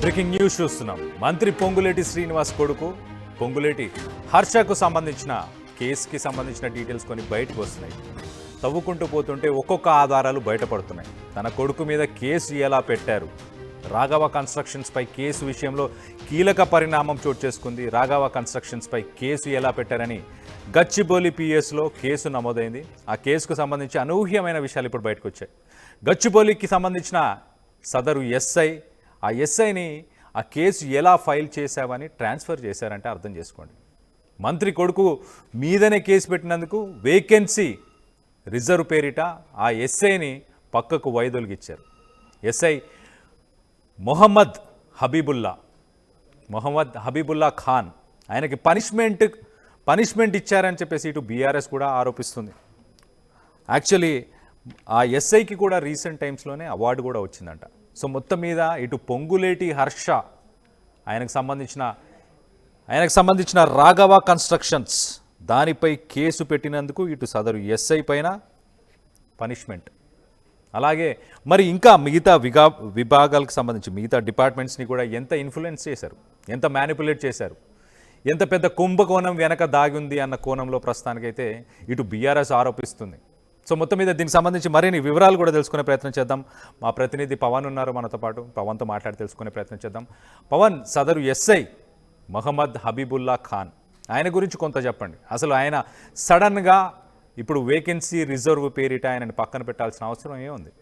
Breaking news చూస్తున్నాం. మంత్రి పొంగులేటి శ్రీనివాస్ కొడుకు పొంగులేటి హర్షకు సంబంధించిన కేసుకి సంబంధించిన డీటెయిల్స్ కొన్ని బయటకు వస్తున్నాయి. తవ్వుకుంటూ పోతుంటే ఒక్కొక్క ఆధారాలు బయటపడుతున్నాయి. తన కొడుకు మీద కేసు ఎలా పెట్టారు, రాఘవ కన్స్ట్రక్షన్స్పై కేసు విషయంలో కీలక పరిణామం చోటు చేసుకుంది. రాఘవ కన్స్ట్రక్షన్స్పై కేసు ఎలా పెట్టారని గచ్చిబౌలి పిఎస్లో కేసు నమోదైంది. ఆ కేసుకు సంబంధించి అనూహ్యమైన విషయాలు ఇప్పుడు బయటకు వచ్చాయి. గచ్చిబౌలికి సంబంధించిన సదరు ఎస్ఐ, ఆ ఎస్ఐని ఆ కేసు ఎలా ఫైల్ చేశావని ట్రాన్స్ఫర్ చేశారంటే అర్థం చేసుకోండి. మంత్రి కొడుకు మీదనే కేసు పెట్టినందుకు వేకెన్సీ రిజర్వ్ పేరిట ఆ ఎస్ఐని పక్కకు వైదొలిగిచ్చారు. ఎస్ఐ మొహమ్మద్ హబీబుల్లా ఖాన్, ఆయనకి పనిష్మెంట్ ఇచ్చారని చెప్పేసి ఇటు బీఆర్ఎస్ కూడా ఆరోపిస్తుంది. యాక్చువల్లీ ఆ ఎస్ఐకి కూడా రీసెంట్ టైమ్స్లోనే అవార్డు కూడా వచ్చిందంట. సో మొత్తం మీద ఇటు పొంగులేటి హర్ష, ఆయనకు సంబంధించిన రాఘవ కన్స్ట్రక్షన్స్ దానిపై కేసు పెట్టినందుకు ఇటు సదరు ఎస్ఐ పైన పనిష్మెంట్. అలాగే మరి ఇంకా మిగతా విభాగాలకు సంబంధించి మిగతా డిపార్ట్మెంట్స్ని కూడా ఎంత ఇన్ఫ్లుయెన్స్ చేశారు, ఎంత మ్యానిపులేట్ చేశారు, ఎంత పెద్ద కుంభకోణం వెనక దాగి ఉంది అన్న కోణంలో ప్రస్తుతానికైతే ఇటు బీఆర్ఎస్ ఆరోపిస్తుంది. సో మొత్తం మీద దీనికి సంబంధించి మరిన్ని వివరాలు కూడా తెలుసుకునే ప్రయత్నం చేద్దాం. మా ప్రతినిధి పవన్ ఉన్నారు మనతో పాటు. పవన్తో మాట్లాడి తెలుసుకునే ప్రయత్నం చేద్దాం. పవన్, సదరు ఎస్ఐ మొహమ్మద్ హబీబుల్లా ఖాన్, ఆయన గురించి కొంత చెప్పండి. అసలు ఆయన సడన్గా ఇప్పుడు వేకెన్సీ రిజర్వ్ పేరిట ఆయనని పక్కన పెట్టాల్సిన అవసరం ఏముంది?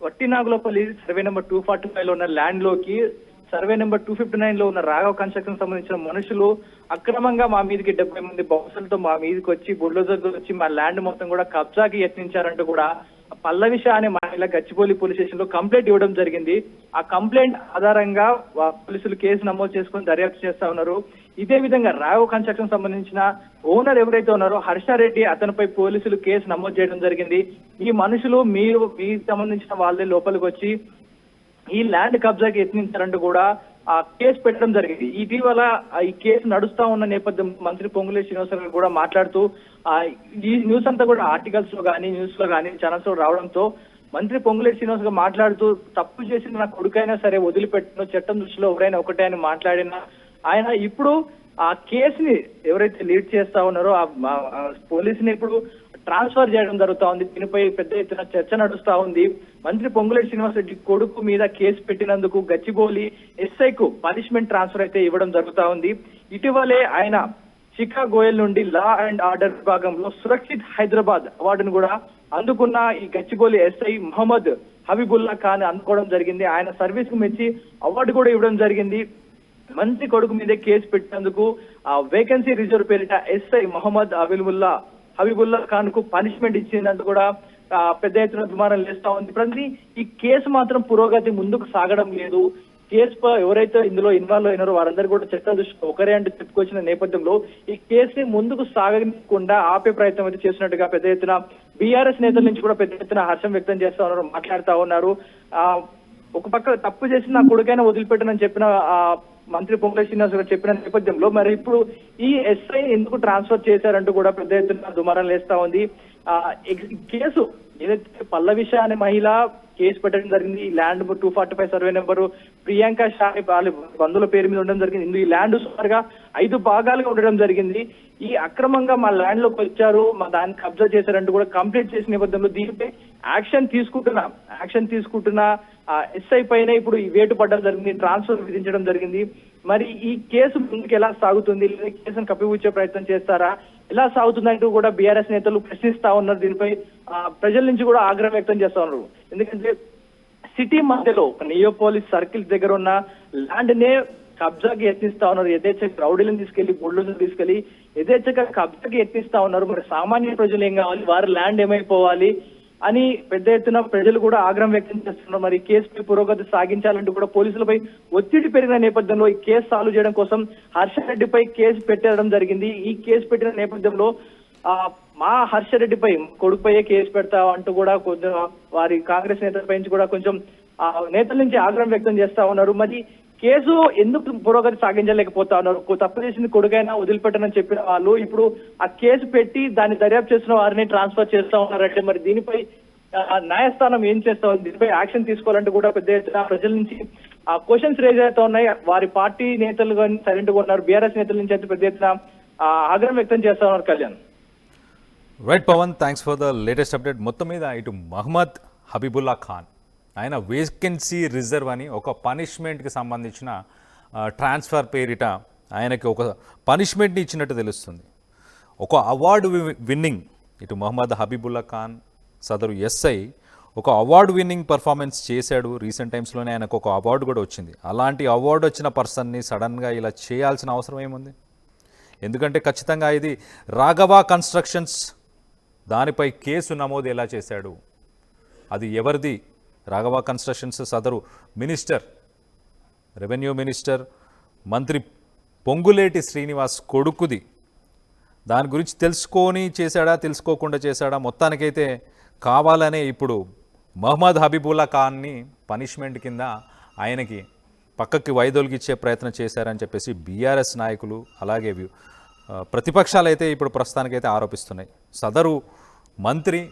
వట్టినాగులపల్లి సర్వే నెంబర్ 245లో ఉన్న ల్యాండ్ లోకి సర్వే నెంబర్ 259లో ఉన్న రాఘవ కన్స్ట్రక్షన్ సంబంధించిన మనుషులు అక్రమంగా మా మీదకి 70 మంది బాక్సులతో మా మీదకి వచ్చి బుల్డోజర్తో వచ్చి మా ల్యాండ్ మొత్తం కూడా కబ్జాకి యత్నించారంటూ కూడా పల్లవిష అనే మహిళ గచ్చిబౌలి పోలీస్ స్టేషన్ లో కంప్లైంట్ ఇవ్వడం జరిగింది. ఆ కంప్లైంట్ ఆధారంగా పోలీసులు కేసు నమోదు చేసుకుని దర్యాప్తు చేస్తా ఉన్నారు. ఇదే విధంగా రాఘవ కన్స్ట్రక్షన్ సంబంధించిన ఓనర్ ఎవరైతే ఉన్నారో హర్షారెడ్డి, అతనిపై పోలీసులు కేసు నమోదు చేయడం జరిగింది. ఈ మనుషులు మీకు సంబంధించిన వాళ్ళే లోపలికి వచ్చి ఈ ల్యాండ్ కబ్జాకి యత్నించారంటూ కూడా ఆ కేసు పెట్టడం జరిగింది. ఇటీవల ఈ కేసు నడుస్తా ఉన్న నేపథ్యం మంత్రి పొంగులేటి శ్రీనివాసరావు కూడా మాట్లాడుతూ ఈ న్యూస్ అంతా కూడా ఆర్టికల్స్ లో కానీ, న్యూస్ లో కానీ, ఛానల్స్ లో రావడంతో మంత్రి పొంగులేటి శ్రీనివాస్ గారు మాట్లాడుతూ తప్పు చేసిన నా కొడుకైనా సరే వదిలిపెట్టిన, చట్టం దృష్టిలో ఎవరైనా ఒకటే అని మాట్లాడిన ఆయన ఇప్పుడు ఆ కేసుని ఎవరైతే లీడ్ చేస్తా ఉన్నారో ఆ పోలీసుని ఇప్పుడు ట్రాన్స్ఫర్ చేయడం జరుగుతా ఉంది. దీనిపై పెద్ద ఎత్తున చర్చ నడుస్తా ఉంది. మంత్రి పొంగులేటి శ్రీనివాసరెడ్డి కొడుకు మీద కేసు పెట్టినందుకు గచ్చిబౌలి ఎస్ఐకు పనిష్మెంట్ ట్రాన్స్ఫర్ అయితే ఇవ్వడం జరుగుతా ఉంది. ఇటీవలే ఆయన శిఖా గోయల్ నుండి లా అండ్ ఆర్డర్ విభాగంలో సురక్షిత్ హైదరాబాద్ అవార్డును కూడా అందుకున్న ఈ గచ్చిబౌలి ఎస్ఐ మొహమ్మద్ హబీబుల్లా ఖాన్ అందుకోవడం జరిగింది. ఆయన సర్వీస్ కు మెచ్చి అవార్డు కూడా ఇవ్వడం జరిగింది. మంత్రి కొడుకు మీదే కేసు పెట్టినందుకు ఆ వేకెన్సీ రిజర్వ్ పేరిట ఎస్ఐ మొహమ్మద్ హబీబుల్లా ఖాన్ కు పనిష్మెంట్ ఇచ్చిందంటూ కూడా పెద్ద ఎత్తున దుమారం లేస్తా ఉంది. ప్రతి ఈ కేసు మాత్రం పురోగతి ముందుకు సాగడం లేదు. కేసు ఎవరైతే ఇందులో ఇన్వాల్వ్ అయినారో వారందరూ కూడా చట్టం దృష్టిలో ఒకరే అంటూ చెప్పుకొచ్చిన నేపథ్యంలో ఈ కేసుని ముందుకు సాగకుండా ఆపే ప్రయత్నం అయితే చేసినట్టుగా పెద్ద ఎత్తున బీఆర్ఎస్ నేతల నుంచి కూడా పెద్ద ఎత్తున హర్షం వ్యక్తం చేస్తా ఉన్నారు, మాట్లాడుతా ఉన్నారు. ఒక పక్క తప్పు చేసి నా కొడుకైనా వదిలిపెట్టనని చెప్పిన మంత్రి పొంగులేటి శ్రీనివాస్ గారు చెప్పిన నేపథ్యంలో మరి ఇప్పుడు ఈ ఎస్ఐ ఎందుకు ట్రాన్స్ఫర్ చేశారంటూ కూడా పెద్ద ఎత్తున దుమారం లేస్తా ఉంది. కేసు ఏదైతే పల్లవిష అనే మహిళ కేసు పెట్టడం జరిగింది. ఈ land 245 survey number Priyanka Shah వాళ్ళ బంధువుల పేరు మీద ఉండడం జరిగింది. ఈ ల్యాండ్ సుమారుగా 5 భాగాలుగా ఉండడం జరిగింది. ఈ అక్రమంగా మా ల్యాండ్ లోకి వచ్చారు, మా దాన్ని కబ్జా చేశారంటూ కూడా కంప్లైంట్ చేసిన నేపథ్యంలో దీనిపై యాక్షన్ తీసుకుంటున్న ఎస్ఐ పైన ఇప్పుడు ఈ వేటు పడడం జరిగింది, ట్రాన్స్ఫర్ విధించడం జరిగింది. మరి ఈ కేసు ముందుకు ఎలా సాగుతుంది, లేదా కేసును కప్పిపుచ్చే ప్రయత్నం చేస్తారా, ఎలా సాగుతుందంటూ కూడా బీఆర్ఎస్ నేతలు ప్రశ్నిస్తా ఉన్నారు. దీనిపై ప్రజల నుంచి కూడా ఆగ్రహం వ్యక్తం చేస్తా ఉన్నారు. ఎందుకంటే సిటీ మధ్యలో నియోపోలిస్ సర్కిల్ దగ్గర ఉన్న ల్యాండ్ నే కబ్జాకి యత్నిస్తా ఉన్నారు. యథేచ్ఛగా రౌడీలను తీసుకెళ్లి బుల్డోజర్ తీసుకెళ్లి యథేచ్ఛగా కబ్జాకి యత్నిస్తా ఉన్నారు. మరి సామాన్య ప్రజలు ఏం కావాలి, వారి ల్యాండ్ ఏమైపోవాలి అని పెద్ద ఎత్తున ప్రజలు కూడా ఆగ్రహం వ్యక్తం చేస్తున్నారు. మరి కేసుపై పురోగతి సాగించాలంటూ కూడా పోలీసులపై ఒత్తిడి పెరిగిన నేపథ్యంలో ఈ కేసు సాల్వ్ చేయడం కోసం హర్షరెడ్డిపై కేసు పెట్టడం జరిగింది. ఈ కేసు పెట్టిన నేపథ్యంలో మా హర్షరెడ్డిపై కొడుకుపైయే కేసు పెడతా అంటూ కూడా కొంచెం వారి కాంగ్రెస్ నేతలపై నుంచి కూడా కొంచెం నేతల నుంచి ఆగ్రహం వ్యక్తం చేస్తా ఉన్నారు. మరి కేసు ఎందుకు పురోగతి సాగించలేకపోతా ఉన్నారు? తప్పు చేసింది కొడుకైనా వదిలిపెట్టనని చెప్పిన వాళ్ళు ఇప్పుడు ఆ కేసు పెట్టి దాన్ని దర్యాప్తు చేసిన వారిని ట్రాన్స్ఫర్ చేస్తా ఉన్నారంటే మరి దీనిపై న్యాయస్థానం ఏం చేస్తా ఉంది, దీనిపై యాక్షన్ తీసుకోవాలంటే కూడా పెద్ద ఎత్తున ప్రజల నుంచి క్వశ్చన్స్ రేజ్ అవుతా ఉన్నాయి. వారి పార్టీ నేతలు కానీ సైలెంట్ గా ఉన్నారు. బీఆర్ఎస్ నేతల నుంచి అయితే పెద్ద ఎత్తున ఆగ్రహం వ్యక్తం చేస్తా ఉన్నారు. Kalyan. Right Pawan, thanks for the latest update. మొత్తం మీద ఇటు మహమ్మద్ హబీబుల్లా ఖాన్ ఆయన వేకెన్సీ రిజర్వ్ అని ఒక పనిష్మెంట్కి సంబంధించిన ట్రాన్స్ఫర్ పేరిట ఆయనకి ఒక పనిష్మెంట్ని ఇచ్చినట్టు తెలుస్తుంది. ఒక అవార్డు విన్నింగ్ ఇటు మహమ్మద్ హబీబుల్లా ఖాన్ సదరు ఎస్ఐ ఒక అవార్డు విన్నింగ్ పర్ఫార్మెన్స్ చేశాడు. రీసెంట్ టైమ్స్లోనే ఆయనకు ఒక అవార్డు కూడా వచ్చింది. అలాంటి అవార్డు వచ్చిన పర్సన్ని సడన్గా ఇలా చేయాల్సిన అవసరం ఏముంది? ఎందుకంటే ఖచ్చితంగా ఇది రాఘవ కన్స్ట్రక్షన్స్ దానిపై కేసు నమోదు ఎలా చేశాడు, అది ఎవరిది? రాఘవ కన్స్ట్రక్షన్స్ సదరు మినిస్టర్, రెవెన్యూ మినిస్టర్, మంత్రి పొంగులేటి శ్రీనివాస్ కొడుకుది. దాని గురించి తెలుసుకొని చేశాడా, తెలుసుకోకుండా చేశాడా? మొత్తానికైతే కావాలనే ఇప్పుడు మహమ్మద్ హబీబుల్లా ఖాన్ని పనిష్మెంట్ కింద ఆయనకి పక్కకి వైదొలిగిచ్చే ప్రయత్నం చేశారని చెప్పేసి బీఆర్ఎస్ నాయకులు అలాగే ప్రతిపక్షాలు అయితే ఇప్పుడు ప్రస్తుతానికైతే ఆరోపిస్తున్నాయి. సదరు మంత్రి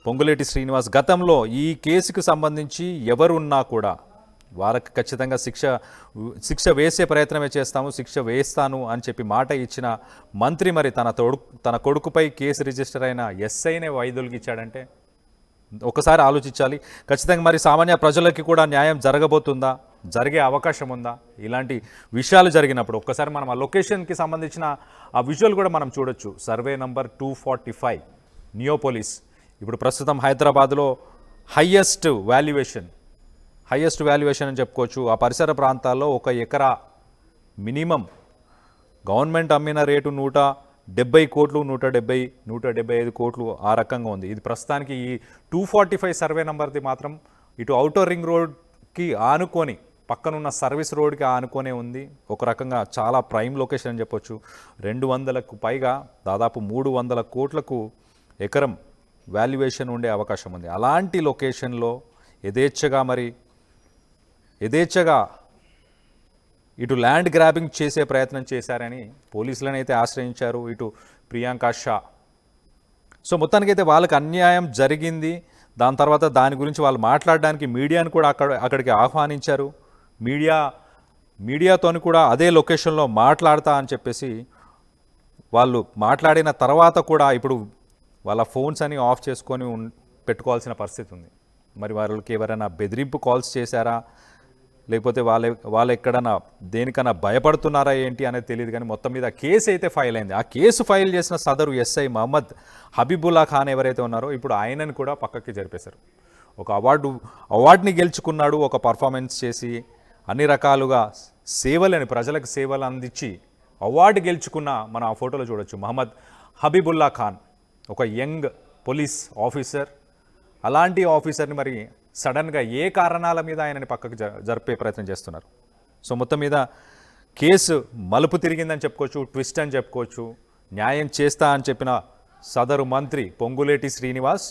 పొంగులేటి శ్రీనివాస్ గతంలో ఈ కేసుకు సంబంధించి ఎవరున్నా కూడా వారికి ఖచ్చితంగా శిక్ష వేసే ప్రయత్నమే చేస్తాము, శిక్ష వేస్తాను అని చెప్పి మాట ఇచ్చిన మంత్రి మరి తన కొడుకుపై కేసు రిజిస్టర్ అయిన ఎస్ఐనే వైదొలిగిచ్చాడంటే ఒకసారి ఆలోచించాలి. ఖచ్చితంగా మరి సామాన్య ప్రజలకి కూడా న్యాయం జరగబోతుందా, జరిగే అవకాశం ఉందా? ఇలాంటి విషయాలు జరిగినప్పుడు ఒక్కసారి మనం ఆ లొకేషన్కి సంబంధించిన ఆ విజువల్ కూడా మనం చూడొచ్చు. Survey number 245 Neopolis. ఇప్పుడు ప్రస్తుతం హైదరాబాద్లో హయ్యెస్ట్ వాల్యుయేషన్ అని చెప్పుకోవచ్చు. ఆ పరిసర ప్రాంతాల్లో ఒక ఎకరా మినిమం గవర్నమెంట్ అమ్మిన రేటు 170 కోట్లు, 175 కోట్లు ఆ రకంగా ఉంది. ఇది ప్రస్తుతానికి ఈ 245 సర్వే నంబర్ది మాత్రం ఇటు ఔటర్ రింగ్ రోడ్కి ఆనుకొని పక్కనున్న సర్వీస్ రోడ్కి ఆనుకొనే ఉంది. ఒక రకంగా చాలా ప్రైమ్ లొకేషన్ అని చెప్పొచ్చు. 200కు పైగా దాదాపు 300 కోట్లకు ఎకరం వాల్యుయేషన్ ఉండే అవకాశం ఉంది. అలాంటి లొకేషన్లో యథేచ్ఛగా ఇటు ల్యాండ్ గ్రాబింగ్ చేసే ప్రయత్నం చేశారని పోలీసులను అయితే ఆశ్రయించారు ఇటు ప్రియాంక షా. సో మొత్తానికైతే వాళ్ళకి అన్యాయం జరిగింది. దాని తర్వాత దాని గురించి వాళ్ళు మాట్లాడడానికి మీడియాను కూడా అక్కడికి ఆహ్వానించారు. మీడియాతోని కూడా అదే లొకేషన్లో మాట్లాడతా అని చెప్పేసి వాళ్ళు మాట్లాడిన తర్వాత కూడా ఇప్పుడు వాళ్ళ ఫోన్స్ అని ఆఫ్ చేసుకొని పెట్టుకోవాల్సిన పరిస్థితి ఉంది. మరి వాళ్ళకి ఎవరైనా బెదిరింపు కాల్స్ చేశారా, లేకపోతే వాళ్ళు ఎక్కడన్నా దేనికన్నా భయపడుతున్నారా ఏంటి అనేది తెలియదు. కానీ మొత్తం మీద కేసు అయితే ఫైల్ అయింది. ఆ కేసు ఫైల్ చేసిన సదరు ఎస్ఐ మహమ్మద్ హబీబుల్లా ఖాన్ ఎవరైతే ఉన్నారో ఇప్పుడు ఆయనను కూడా పక్కకి జరిపేశారు. ఒక అవార్డుని గెలుచుకున్నాడు, ఒక పర్ఫార్మెన్స్ చేసి అన్ని రకాలుగా ప్రజలకు సేవలు అందించి అవార్డు గెలుచుకున్న మనం ఆ ఫోటోలో చూడొచ్చు మహమ్మద్ హబీబుల్లా ఖాన్, ఒక యంగ్ పోలీస్ ఆఫీసర్. అలాంటి ఆఫీసర్ని మరి సడన్గా ఏ కారణాల మీద ఆయనని పక్కకు జరిపే ప్రయత్నం చేస్తున్నారు. సో మొత్తం మీద కేసు మలుపు తిరిగిందని చెప్పుకోవచ్చు, ట్విస్ట్ అని చెప్పుకోవచ్చు. న్యాయం చేస్తా అని చెప్పిన సదరు మంత్రి పొంగులేటి శ్రీనివాస్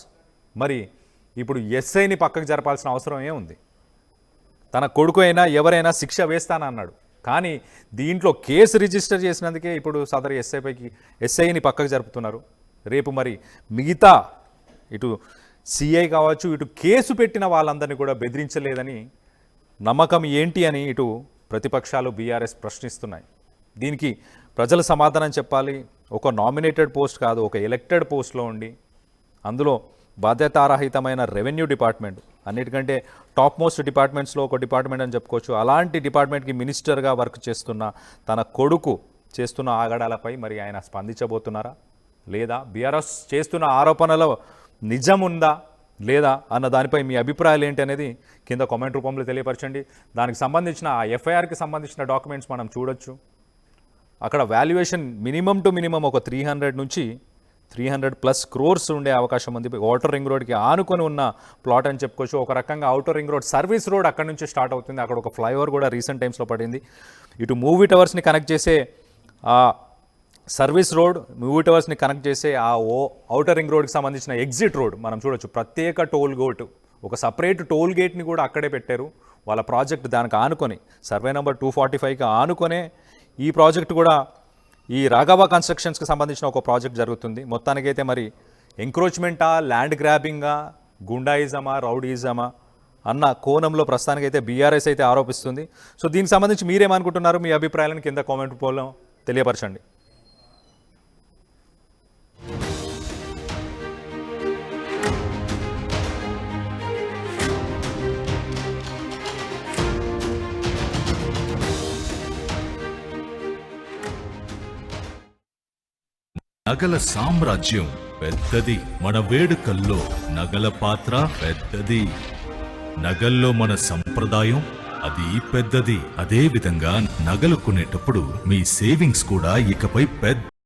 మరి ఇప్పుడు ఎస్ఐని పక్కకు జరపాల్సిన అవసరం ఏముంది? తన కొడుకు అయినా ఎవరైనా శిక్ష వేస్తానన్నాడు. కానీ దీంట్లో కేసు రిజిస్టర్ చేసినందుకే ఇప్పుడు సదరు ఎస్ఐని పక్కకు జరుపుతున్నారు. రేపు మరి మిగతా ఇటు సిఐ కావచ్చు, ఇటు కేసు పెట్టిన వాళ్ళందరినీ కూడా బెదిరించలేదని నమ్మకం ఏంటి అని ఇటు ప్రతిపక్షాలు బీఆర్ఎస్ ప్రశ్నిస్తున్నాయి. దీనికి ప్రజలు సమాధానం చెప్పాలి. ఒక నామినేటెడ్ పోస్ట్ కాదు, ఒక ఎలక్టెడ్ పోస్ట్లో ఉండి అందులో బాధ్యతారహితమైన రెవెన్యూ డిపార్ట్మెంట్, అన్నిటికంటే టాప్ మోస్ట్ డిపార్ట్మెంట్స్లో ఒక డిపార్ట్మెంట్ అని చెప్పుకోవచ్చు. అలాంటి డిపార్ట్మెంట్కి మినిస్టర్గా వర్క్ చేస్తున్న తన కొడుకు చేస్తున్న ఆగడాలపై మరి ఆయన స్పందించబోతున్నారా లేదా? బీఆర్ఎస్ చేస్తున్న ఆరోపణలో నిజం ఉందా లేదా అన్న దానిపై మీ అభిప్రాయాలు ఏంటి అనేది కింద కామెంట్ రూపంలో తెలియపరచండి. దానికి సంబంధించిన ఆ ఎఫ్ఐఆర్కి సంబంధించిన డాక్యుమెంట్స్ మనం చూడొచ్చు. అక్కడ వాల్యుయేషన్ మినిమం టు మినిమం ఒక 300 నుంచి 300+ crores ఉండే అవకాశం ఉంది. ఔటర్ రింగ్ రోడ్కి ఆనుకొని ఉన్న ప్లాట్ అని చెప్పుకోవచ్చు. ఒక రకంగా outer ring road service road అక్కడ నుంచి స్టార్ట్ అవుతుంది. అక్కడ ఒక ఫ్లైఓవర్ కూడా రీసెంట్ టైమ్స్లో పడింది. ఇటు మూవీ టవర్స్ని కనెక్ట్ చేసే ఆ సర్వీస్ రోడ్, మూవీ టవర్స్ని కనెక్ట్ చేసే ఆ ఔటర్ రింగ్ రోడ్కి సంబంధించిన ఎగ్జిట్ రోడ్ మనం చూడొచ్చు. ప్రత్యేక టోల్ గేట్, ఒక సపరేట్ టోల్ గేట్ని కూడా అక్కడే పెట్టారు. వాళ్ళ ప్రాజెక్ట్ దానికి ఆనుకొని సర్వే నెంబర్ 245కి ఆనుకొనే ఈ ప్రాజెక్ట్ కూడా ఈ రాఘవ కన్స్ట్రక్షన్స్కి సంబంధించిన ఒక ప్రాజెక్ట్ జరుగుతుంది. మొత్తానికైతే మరి ఎంక్రోచ్మెంటా, ల్యాండ్ గ్రాబింగా, గుండాయిజమా రౌడీజమా అన్న కోణంలో ప్రస్తుతానికి అయితే బీఆర్ఎస్ అయితే ఆరోపిస్తుంది. సో దీనికి సంబంధించి మీరేమనుకుంటున్నారు? మీ అభిప్రాయాలను కింద కామెంట్ పోల్లో తెలియపరచండి. నగల సామ్రాజ్యం పెద్దది, మన వేడుకల్లో నగల పాత్ర పెద్దది. నగల్లో మన సంప్రదాయం అది పెద్దది. అదే విధంగా నగలు కొనేటప్పుడు మీ సేవింగ్స్ కూడా ఇకపై పెద్ద